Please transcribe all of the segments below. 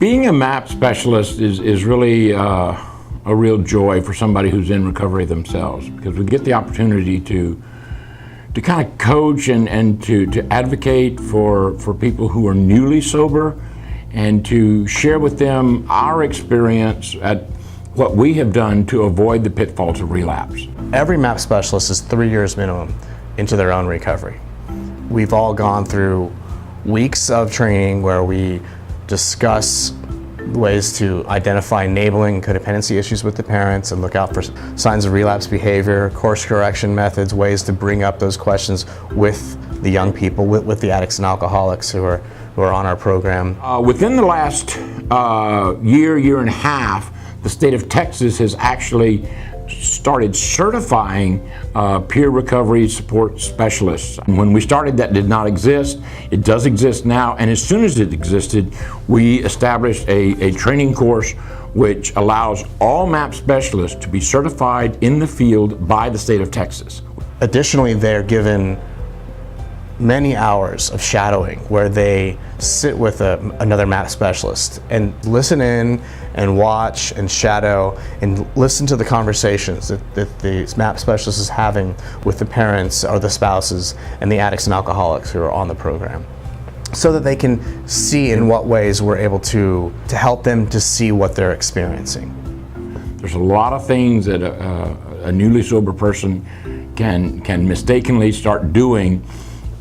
Being a MAP specialist is really a real joy for somebody who's in recovery themselves, because we get the opportunity to kind of coach and to advocate for people who are newly sober, and to share with them our experience at what we have done to avoid the pitfalls of relapse. Every MAP specialist is 3 years minimum into their own recovery. We've all gone through weeks of training where we discuss ways to identify enabling and codependency issues with the parents and look out for signs of relapse behavior, course correction methods, ways to bring up those questions with the young people, with the addicts and alcoholics who are on our program. Within the last year and a half, the state of Texas has actually started certifying peer recovery support specialists. When we started, that did not exist. It does exist now, and as soon as it existed, we established a training course which allows all MAP specialists to be certified in the field by the state of Texas. Additionally, they're given many hours of shadowing where they sit with another MAP specialist and listen in and watch and shadow and listen to the conversations that the MAP specialist is having with the parents or the spouses and the addicts and alcoholics who are on the program, so that they can see in what ways we're able to help them to see what they're experiencing. There's a lot of things that a newly sober person can mistakenly start doing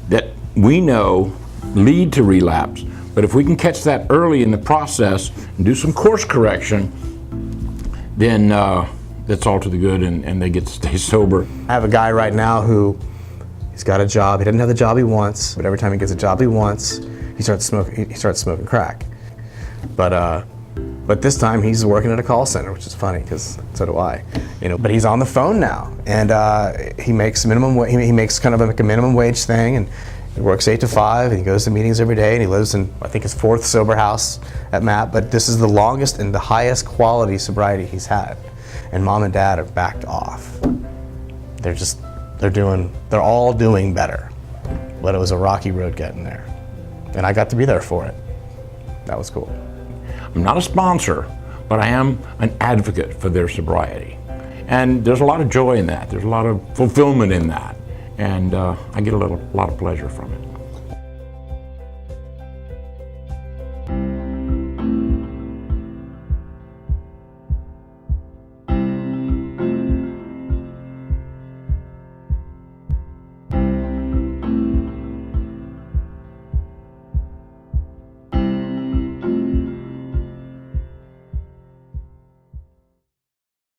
that we know lead to relapse. But if we can catch that early in the process and do some course correction, then that's all to the good, and they get to stay sober. I have a guy right now he's got a job. He doesn't have the job he wants, but every time he gets a job he wants, he starts smoking crack. But this time he's working at a call center, which is funny because so do I. But he's on the phone now, and he makes he makes kind of like a minimum wage thing, and he works 8 to 5, and he goes to meetings every day, and he lives in, I think, his 4th sober house at MAP, but this is the longest and the highest quality sobriety he's had. And mom and dad are backed off. They're all doing better. But it was a rocky road getting there. And I got to be there for it. That was cool. I'm not a sponsor, but I am an advocate for their sobriety. And there's a lot of joy in that. There's a lot of fulfillment in that. And I get a lot of pleasure from it.